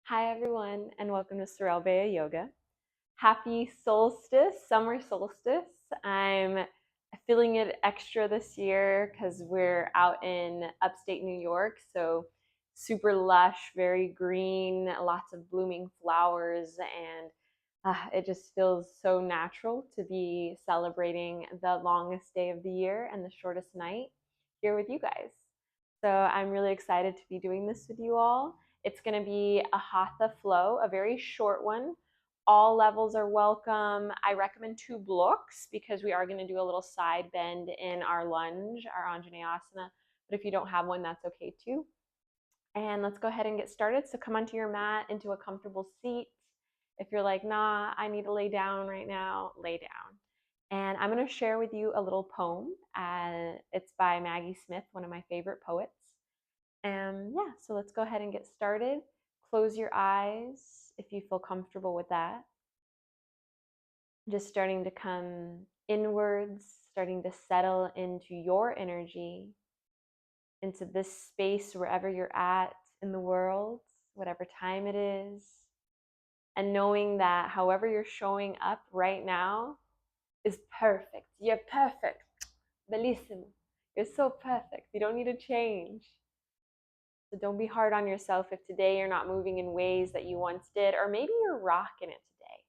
Hi everyone, and welcome to Sorrel Beya Yoga. Happy solstice, summer solstice. I'm feeling it extra this year because we're out in upstate New York, so super lush, very green, lots of blooming flowers, and it just feels so natural to be celebrating the longest day of the year and the shortest night here with you guys. So I'm really excited to be doing this with you all. It's going to be a Hatha Flow, a very short one. All levels are welcome. I recommend 2 blocks because we are going to do a little side bend in our lunge, our anjanayasana. But if you don't have one, that's okay too. And let's go ahead and get started. So come onto your mat into a comfortable seat. If you're like, nah, I need to lay down right now, lay down. And I'm going to share with you a little poem. It's by Maggie Smith, one of my favorite poets. And yeah, so let's go ahead and get started. Close your eyes if you feel comfortable with that. Just starting to come inwards, starting to settle into your energy, into this space wherever you're at in the world, whatever time it is. And knowing that however you're showing up right now is perfect. You're perfect. Bellissimo. You're so perfect. You don't need to change. So don't be hard on yourself if today you're not moving in ways that you once did, or maybe you're rocking it today.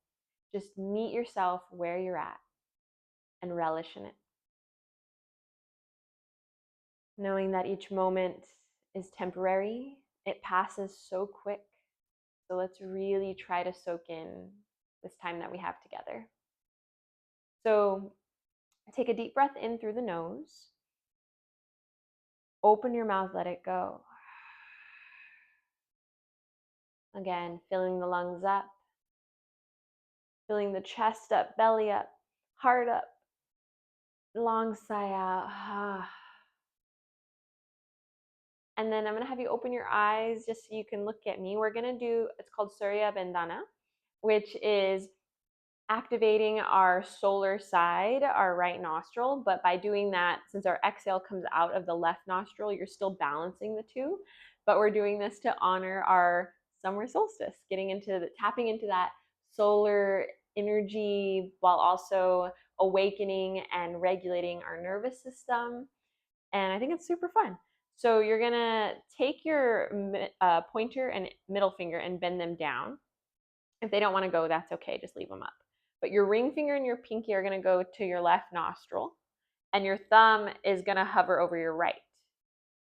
Just meet yourself where you're at and relish in it. Knowing that each moment is temporary, it passes so quick. So let's really try to soak in this time that we have together. So take a deep breath in through the nose. Open your mouth, let it go. Again, filling the lungs up, filling the chest up, belly up, heart up, long sigh out. And then I'm going to have you open your eyes just so you can look at me. We're going to do, it's called Surya Bandhana, which is activating our solar side, our right nostril. But by doing that, since our exhale comes out of the left nostril, you're still balancing the two. But we're doing this to honor our summer solstice, tapping into that solar energy while also awakening and regulating our nervous system. And I think it's super fun. So you're gonna take your pointer and middle finger and bend them down. If they don't want to go, that's okay, just leave them up. But your ring finger and your pinky are gonna go to your left nostril, and your thumb is gonna hover over your right.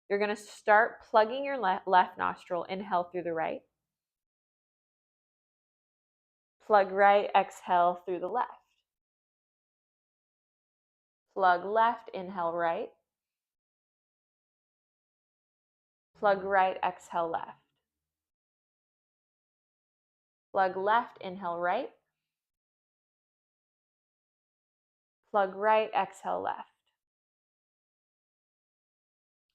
You're gonna start plugging your left nostril, inhale through the right. Plug right, exhale through the left. Plug left, inhale right. Plug right, exhale left. Plug left, inhale right. Plug right, exhale left.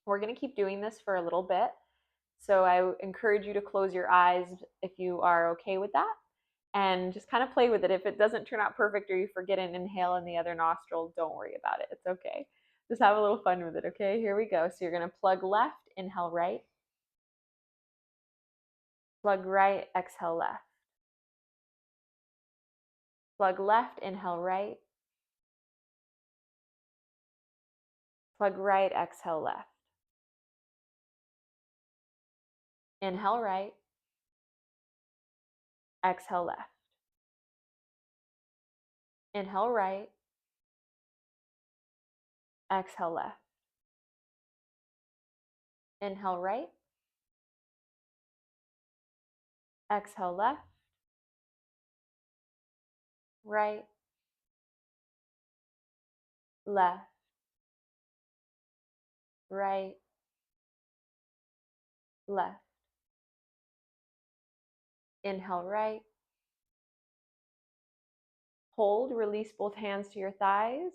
We're going to keep doing this for a little bit. So I encourage you to close your eyes if you are okay with that, and just kind of play with it. If it doesn't turn out perfect or you forget an inhale in the other nostril, don't worry about it. It's okay. Just have a little fun with it, okay? Here we go. So you're going to plug left, inhale right. Plug right, exhale left. Plug left, inhale right. Plug right, exhale left. Inhale right. Exhale left. Inhale right. Exhale left. Inhale right. Exhale left. Right. Left. Right. Left. Inhale right. Hold, release both hands to your thighs.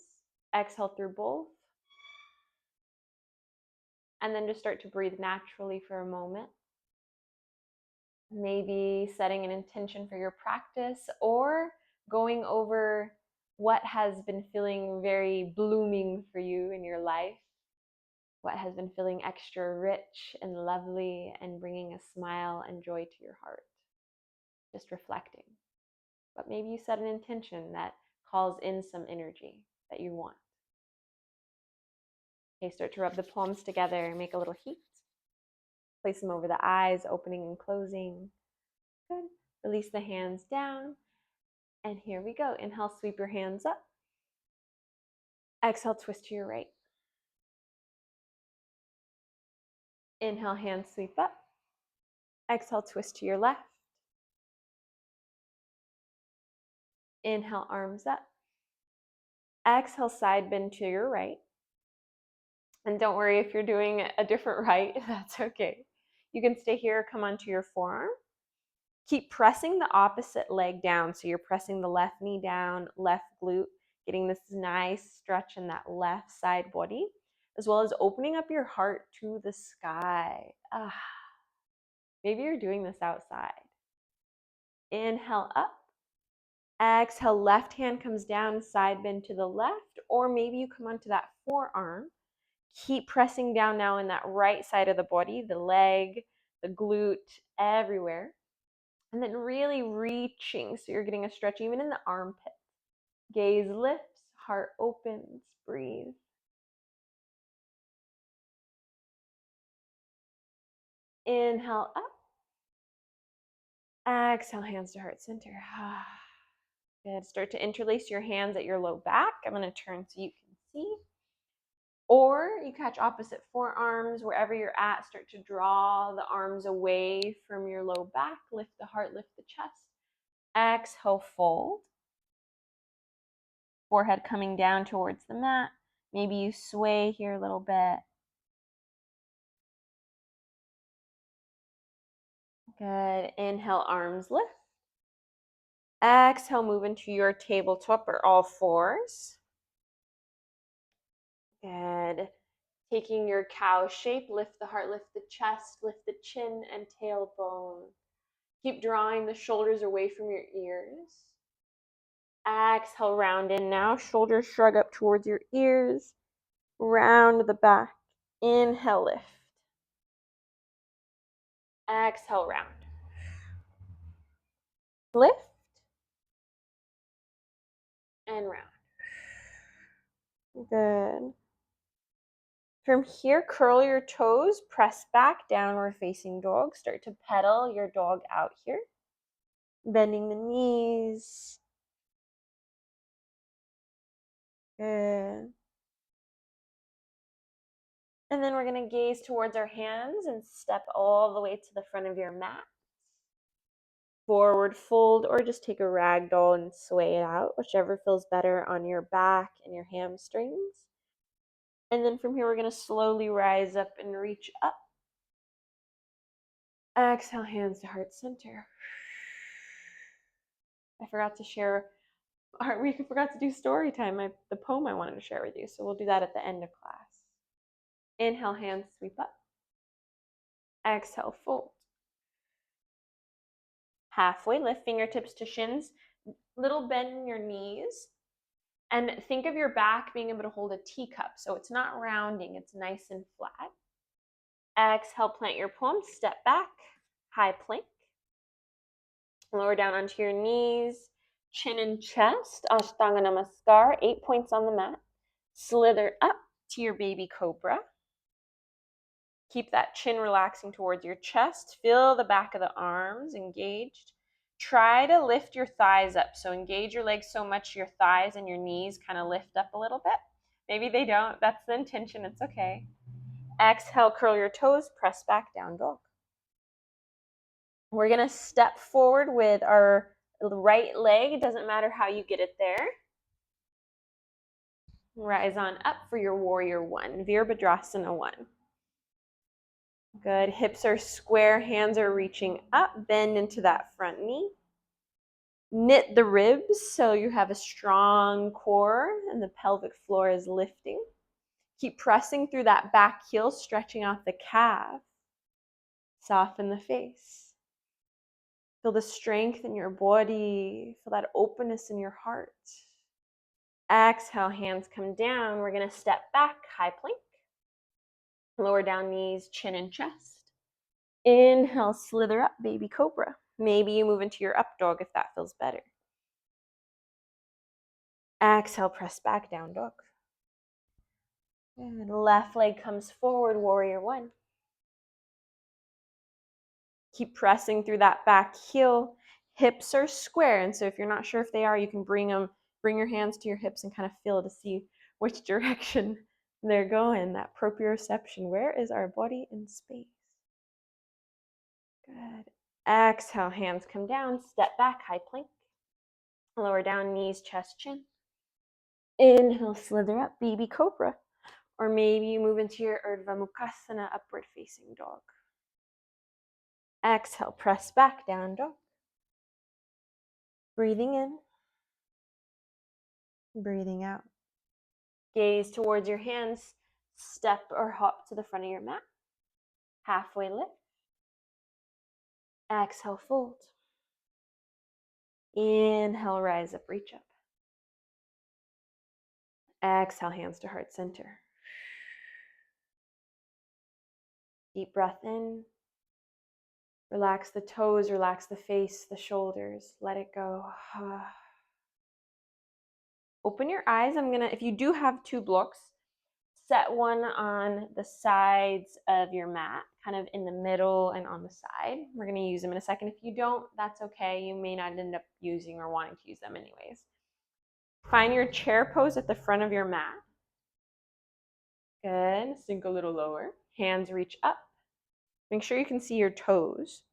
Exhale through both. And then just start to breathe naturally for a moment. Maybe setting an intention for your practice or going over what has been feeling very blooming for you in your life. What has been feeling extra rich and lovely and bringing a smile and joy to your heart. just reflecting. But maybe you set an intention that calls in some energy that you want. Okay, start to rub the palms together, make a little heat. Place them over the eyes, opening and closing. Good. Release the hands down. And here we go. Inhale, sweep your hands up. Exhale, twist to your right. Inhale, hands sweep up. Exhale, twist to your left. Inhale, arms up. Exhale, side bend to your right. And don't worry if you're doing a different right, that's okay. You can stay here, come onto your forearm. Keep pressing the opposite leg down. So you're pressing the left knee down, left glute, getting this nice stretch in that left side body, as well as opening up your heart to the sky. Maybe you're doing this outside. Inhale up. Exhale, left hand comes down, side bend to the left, or maybe you come onto that forearm. Keep pressing down now in that right side of the body, the leg, the glute, everywhere. And then really reaching, so you're getting a stretch even in the armpit. Gaze lifts, heart opens, breathe. Inhale up. Exhale, hands to heart center. Good. Start to interlace your hands at your low back. I'm going to turn so you can see. Or you catch opposite forearms wherever you're at. Start to draw the arms away from your low back. Lift the heart, lift the chest. Exhale, fold. Forehead coming down towards the mat. Maybe you sway here a little bit. Good. Inhale, arms lift. Exhale, move into your tabletop or all fours. Good. Taking your cow shape, lift the heart, lift the chest, lift the chin and tailbone. Keep drawing the shoulders away from your ears. Exhale, round in now. Shoulders shrug up towards your ears. Round the back. Inhale, lift. Exhale, round. Lift. And round. Good. From here, curl your toes, press back, downward facing dog. Start to pedal your dog out here. Bending the knees. Good. And then we're going to gaze towards our hands and step all the way to the front of your mat. Forward fold, or just take a ragdoll and sway it out, whichever feels better on your back and your hamstrings. And then from here, we're going to slowly rise up and reach up. Exhale, hands to heart center. I forgot to share, we forgot to do story time, the poem I wanted to share with you. So we'll do that at the end of class. Inhale, hands sweep up. Exhale, fold. Halfway lift, fingertips to shins, little bend in your knees. And think of your back being able to hold a teacup. So it's not rounding, it's nice and flat. Exhale, plant your palms, step back, high plank. Lower down onto your knees, chin and chest, Ashtanga Namaskar, 8 points on the mat. Slither up to your baby cobra. Keep that chin relaxing towards your chest. Feel the back of the arms engaged. Try to lift your thighs up. So engage your legs so much your thighs and your knees kind of lift up a little bit. Maybe they don't. That's the intention. It's okay. Exhale, curl your toes, press back, down dog. We're going to step forward with our right leg. It doesn't matter how you get it there. Rise on up for your warrior one, Virabhadrasana 1. Good. Hips are square, hands are reaching up. Bend into that front knee. Knit the ribs so you have a strong core and the pelvic floor is lifting. Keep pressing through that back heel, stretching out the calf. Soften the face. Feel the strength in your body. Feel that openness in your heart. Exhale, hands come down. We're going to step back, high plank. Lower down knees, chin and chest. Inhale, slither up, baby cobra. Maybe you move into your up dog if that feels better. Exhale, press back, down dog. And left leg comes forward, warrior one. Keep pressing through that back heel. Hips are square, and so if you're not sure if they are, you can bring your hands to your hips and kind of feel to see which direction they're going. That proprioception. Where is our body in space? Good. Exhale, hands come down, step back, high plank. Lower down, knees, chest, chin. Inhale, slither up, baby cobra. Or maybe you move into your ardha mukasana, upward facing dog. Exhale, press back, down dog. Breathing in, breathing out. Gaze towards your hands, step or hop to the front of your mat. Halfway lift. Exhale, fold. Inhale, rise up, reach up. Exhale, hands to heart center. Deep breath in. Relax the toes, relax the face, the shoulders. Let it go. Open your eyes. If you do have two blocks, set one on the sides of your mat, kind of in the middle and on the side. We're going to use them in a second. If you don't, that's okay. You may not end up using or wanting to use them anyways. Find your chair pose at the front of your mat. Good. Sink a little lower. Hands reach up. Make sure you can see your toes.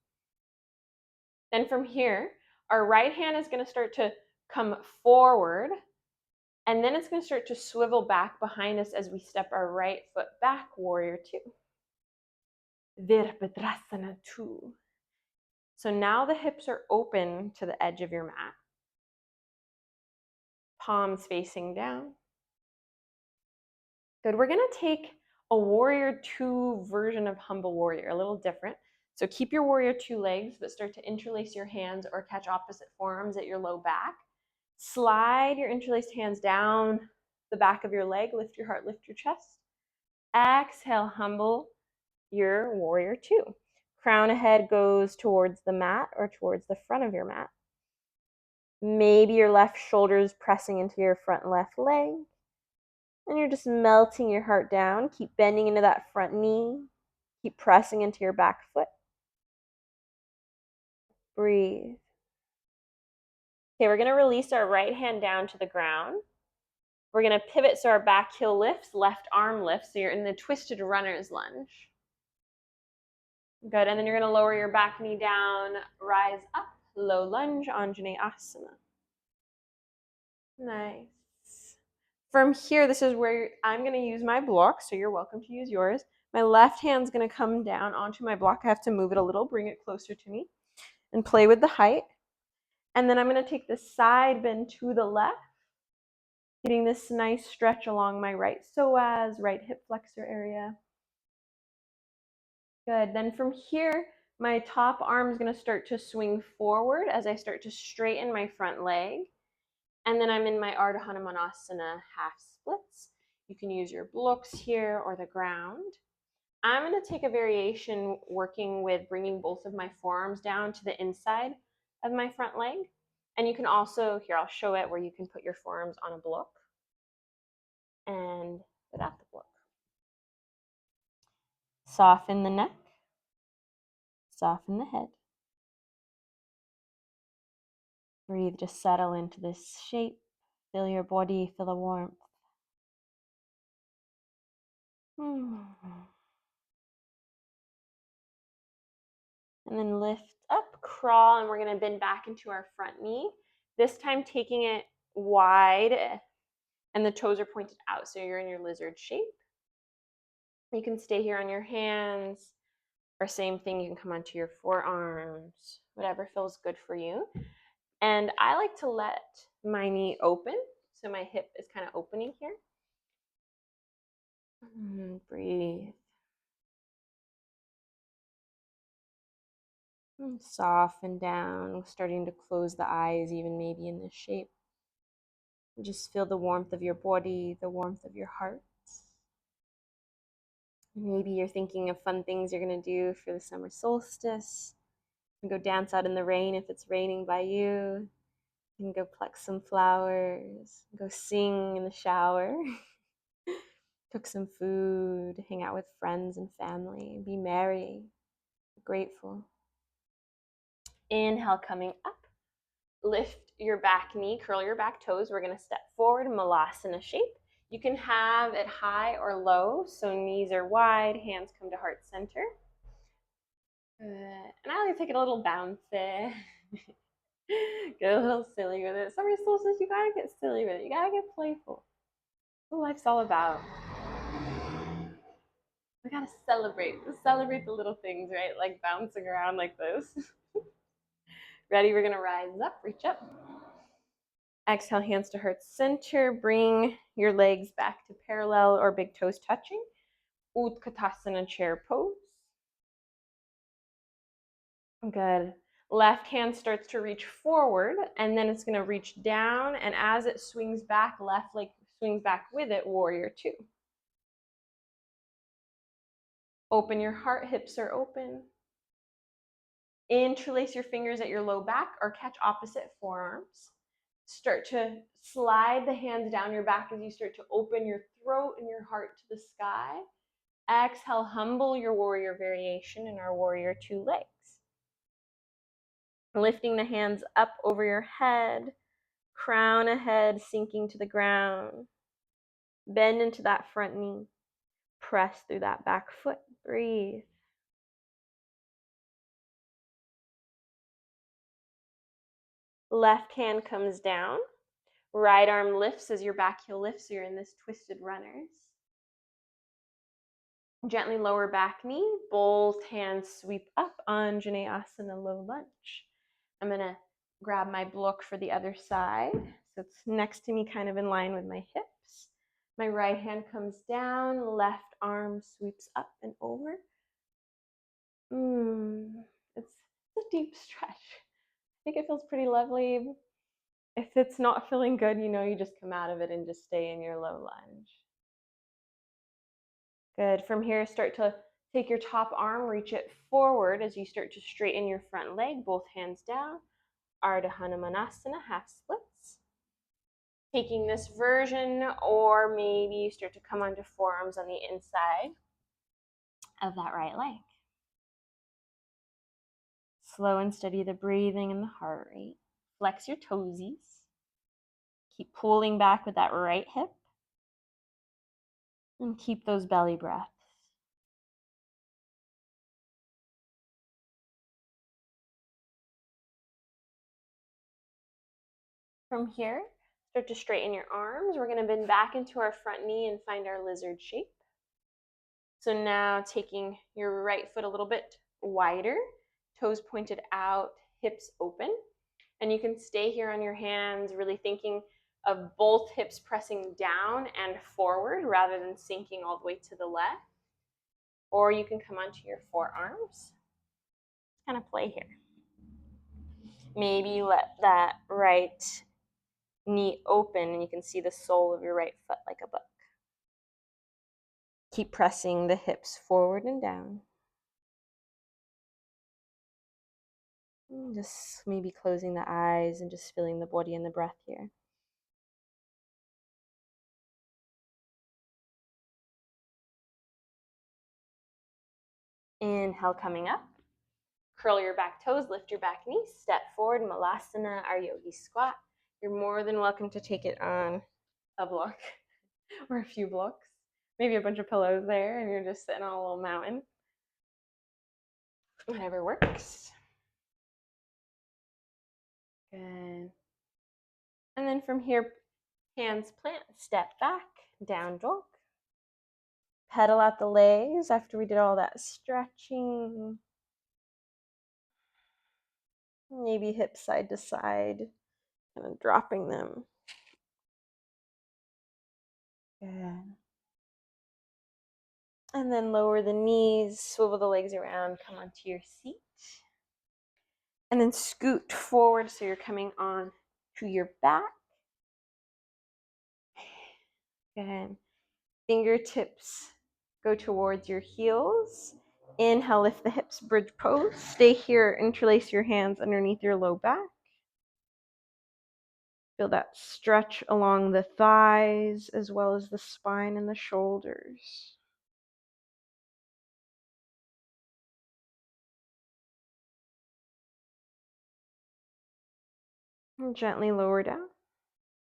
Then from here, our right hand is going to start to come forward, and then it's going to start to swivel back behind us as we step our right foot back, warrior two. Virabhadrasana 2. So now the hips are open to the edge of your mat. Palms facing down. Good. We're going to take a warrior two version of humble warrior, a little different. So keep your warrior two legs, but start to interlace your hands or catch opposite forearms at your low back. Slide your interlaced hands down the back of your leg. Lift your heart, lift your chest. Exhale, humble your warrior two. Crown of head goes towards the mat or towards the front of your mat. Maybe your left shoulder is pressing into your front left leg. And you're just melting your heart down. Keep bending into that front knee. Keep pressing into your back foot. Breathe. Okay, we're going to release our right hand down to the ground. We're going to pivot so our back heel lifts, left arm lifts. So you're in the twisted runner's lunge. Good. And then you're going to lower your back knee down, rise up, low lunge, anjanayasana. Nice. From here, this is where I'm going to use my block, so you're welcome to use yours. My left hand's going to come down onto my block. I have to move it a little, bring it closer to me, and play with the height. And then I'm going to take the side bend to the left, getting this nice stretch along my right psoas, right hip flexor area. Good. Then from here, my top arm is going to start to swing forward as I start to straighten my front leg. And then I'm in my ardha hanumanasana half splits. You can use your blocks here or the ground. I'm going to take a variation working with bringing both of my forearms down to the inside of my front leg. And you can also, here I'll show it, where you can put your forearms on a block and without the block. Soften the neck, soften the head. Breathe, just settle into this shape. Feel your body, feel the warmth. And then lift up, crawl, and we're going to bend back into our front knee. This time taking it wide, and the toes are pointed out, so you're in your lizard shape. You can stay here on your hands, or same thing, you can come onto your forearms, whatever feels good for you. And I like to let my knee open, so my hip is kind of opening here. Breathe. Soften down, starting to close the eyes, even maybe in this shape. Just feel the warmth of your body, the warmth of your heart. Maybe you're thinking of fun things you're going to do for the summer solstice. You can go dance out in the rain if it's raining by you. You can go pluck some flowers, go sing in the shower, cook some food, hang out with friends and family, be merry, grateful. Inhale, coming up. Lift your back knee, curl your back toes. We're going to step forward, malasana shape. You can have it high or low, so knees are wide, hands come to heart center. Good. And I like to take a little bouncy. Get a little silly with it. Summer solstice, you gotta get silly with it. You gotta get playful. That's what life's all about. We gotta celebrate. Celebrate the little things, right? Like bouncing around like this. Ready? We're gonna rise up, reach up. Exhale, hands to heart center. Bring your legs back to parallel or big toes touching. Utkatasana chair pose. Good. Left hand starts to reach forward, and then it's going to reach down, and as it swings back, left leg swings back with it, warrior two. Open your heart, hips are open. Interlace your fingers at your low back or catch opposite forearms. Start to slide the hands down your back as you start to open your throat and your heart to the sky. Exhale, humble your warrior variation in our warrior two legs. Lifting the hands up over your head, crown ahead, sinking to the ground. Bend into that front knee. Press through that back foot. Breathe. Left hand comes down. Right arm lifts as your back heel lifts, so you're in this twisted runners. Gently lower back knee. Both hands sweep up, anjanayasana, low lunge. I'm going to grab my block for the other side. So it's next to me, kind of in line with my hips. My right hand comes down, left arm sweeps up and over. It's a deep stretch. I think it feels pretty lovely. If it's not feeling good, you just come out of it and just stay in your low lunge. Good. From here, start to take your top arm, reach it forward as you start to straighten your front leg, both hands down. Ardha hanumanasana, half splits. Taking this version, or maybe you start to come onto forearms on the inside of that right leg. Slow and steady the breathing and the heart rate. Flex your toesies. Keep pulling back with that right hip. And keep those belly breaths. From here, start to straighten your arms. We're going to bend back into our front knee and find our lizard shape. So now taking your right foot a little bit wider, toes pointed out, hips open. And you can stay here on your hands, really thinking of both hips pressing down and forward rather than sinking all the way to the left. Or you can come onto your forearms. Kind of play here. Maybe let that right knee open and you can see the sole of your right foot like a book. Keep pressing the hips forward and down. Just maybe closing the eyes and just feeling the body and the breath here. Inhale, coming up. Curl your back toes, lift your back knee, step forward, malasana, our yogi squat. You're more than welcome to take it on a block or a few blocks. Maybe a bunch of pillows there and you're just sitting on a little mountain. Whatever works. Good. And then from here, hands plant, step back, down dog. Pedal out the legs after we did all that stretching. Maybe hips side to side, kind of dropping them. Good. And then lower the knees, swivel the legs around, come onto your seat. And then scoot forward so you're coming on to your back. Good. Fingertips go towards your heels. Inhale, lift the hips, bridge pose. Stay here, interlace your hands underneath your low back. Feel that stretch along the thighs as well as the spine and the shoulders. And gently lower down,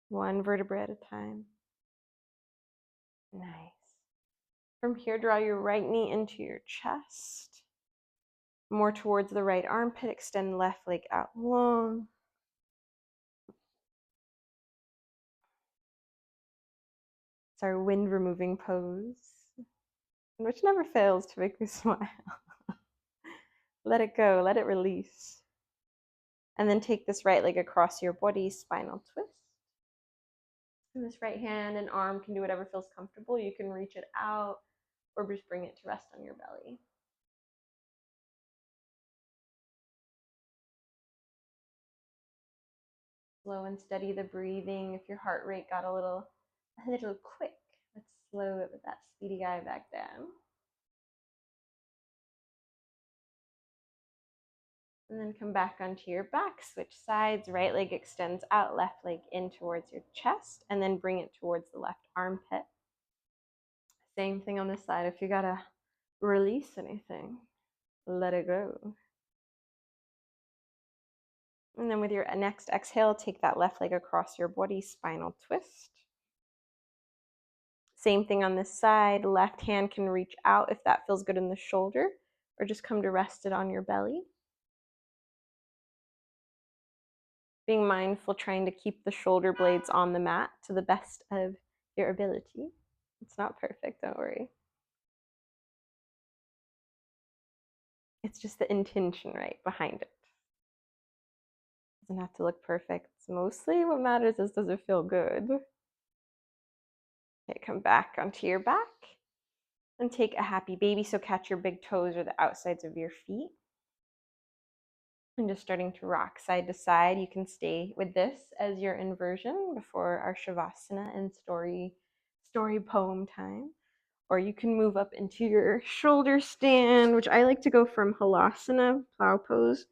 one vertebra at a time. Nice. From here, draw your right knee into your chest. More towards the right armpit, extend left leg out long. It's our wind removing pose, which never fails to make me smile. Let it go, let it release. And then take this right leg across your body, spinal twist. And this right hand and arm can do whatever feels comfortable. You can reach it out or just bring it to rest on your belly. Slow and steady the breathing. If your heart rate got a little quick, let's slow it with that speedy guy back down. And then come back onto your back, switch sides, right leg extends out, left leg in towards your chest, and then bring it towards the left armpit. Same thing on this side. If you gotta release anything, let it go. And then with your next exhale, take that left leg across your body, spinal twist. Same thing on this side. Left hand can reach out if that feels good in the shoulder, or just come to rest it on your belly. Being mindful, trying to keep the shoulder blades on the mat to the best of your ability. It's not perfect, don't worry. It's just the intention, right, behind it. It doesn't have to look perfect. Mostly what matters is, does it feel good? Okay, come back onto your back and take a happy baby. So catch your big toes or the outsides of your feet. And just starting to rock side to side. You can stay with this as your inversion before our shavasana and story poem time. Or you can move up into your shoulder stand, which I like to go from hanumanasana, plow pose,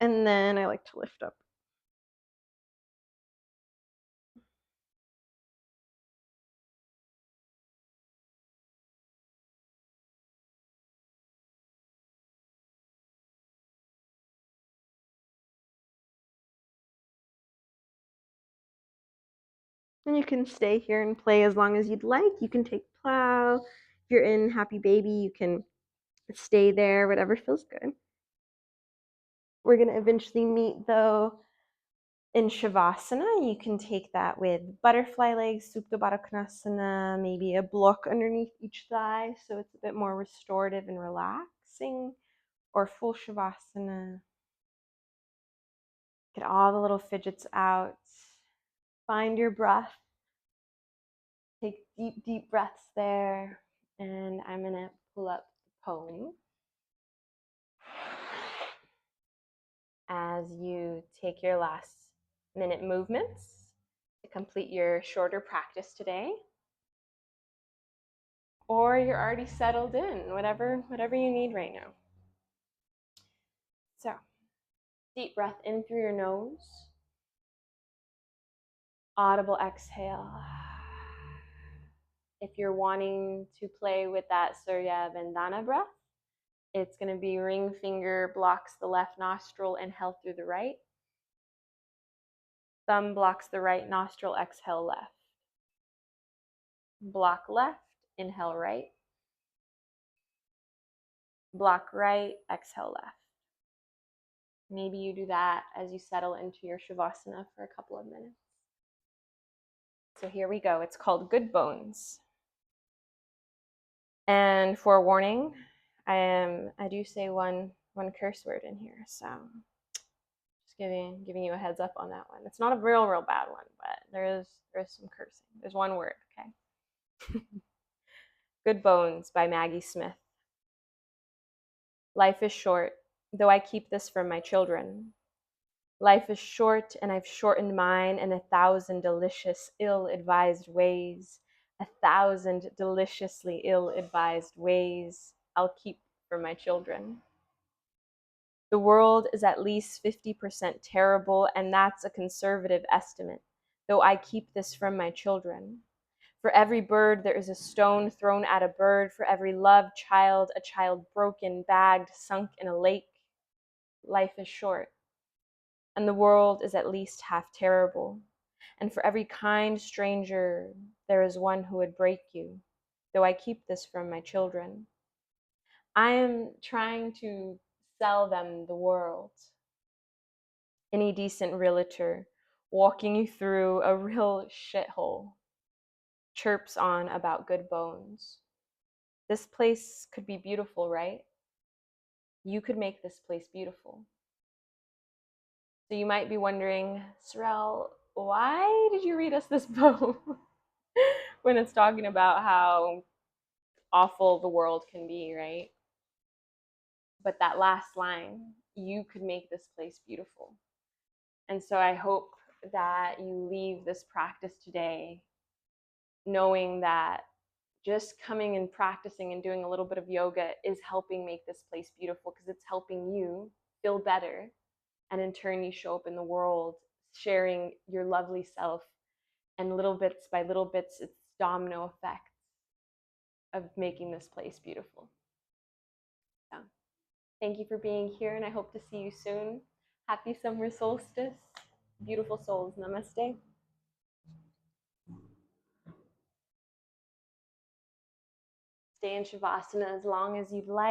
and then I like to lift up. And you can stay here and play as long as you'd like. You can take plow. If you're in happy baby, you can stay there, whatever feels good. We're going to eventually meet, though, in shavasana. You can take that with butterfly legs, supta baddha konasana, maybe a block underneath each thigh, so it's a bit more restorative and relaxing, or full shavasana. Get all the little fidgets out. Find your breath. Take deep, deep breaths there. And I'm going to pull up the poem. As you take your last minute movements to complete your shorter practice today. Or you're already settled in, whatever you need right now. So, deep breath in through your nose. Audible exhale. If you're wanting to play with that Surya Bandhana breath, it's going to be ring finger blocks the left nostril, inhale through the right. Thumb blocks the right nostril, exhale left. Block left, inhale right. Block right, exhale left. Maybe you do that as you settle into your shavasana for a couple of minutes. So here we go. It's called Good Bones. And forewarning, I do say one curse word in here, so just giving you a heads up on that one. It's not a real bad one, but there is some cursing. There's one word, okay? Good Bones by Maggie Smith. Life is short, though I keep this from my children. Life is short, and I've shortened mine in 1,000 delicious, ill-advised ways. 1,000 deliciously ill-advised ways. I'll keep from my children. The world is at least 50% terrible, and that's a conservative estimate, though I keep this from my children. For every bird, there is a stone thrown at a bird. For every loved child, a child broken, bagged, sunk in a lake. Life is short, and the world is at least half terrible. And for every kind stranger, there is one who would break you, though I keep this from my children. I am trying to sell them the world. Any decent realtor walking you through a real shithole chirps on about good bones. This place could be beautiful, right? You could make this place beautiful. So you might be wondering, Sorrel, why did you read us this poem when it's talking about how awful the world can be, right? But that last line, you could make this place beautiful. And so I hope that you leave this practice today knowing that just coming and practicing and doing a little bit of yoga is helping make this place beautiful, because it's helping you feel better. And in turn, you show up in the world sharing your lovely self. And little bits by little bits, it's domino effect of making this place beautiful. So thank you for being here, and I hope to see you soon. Happy summer solstice. Beautiful souls. Namaste. Stay in Shavasana as long as you'd like.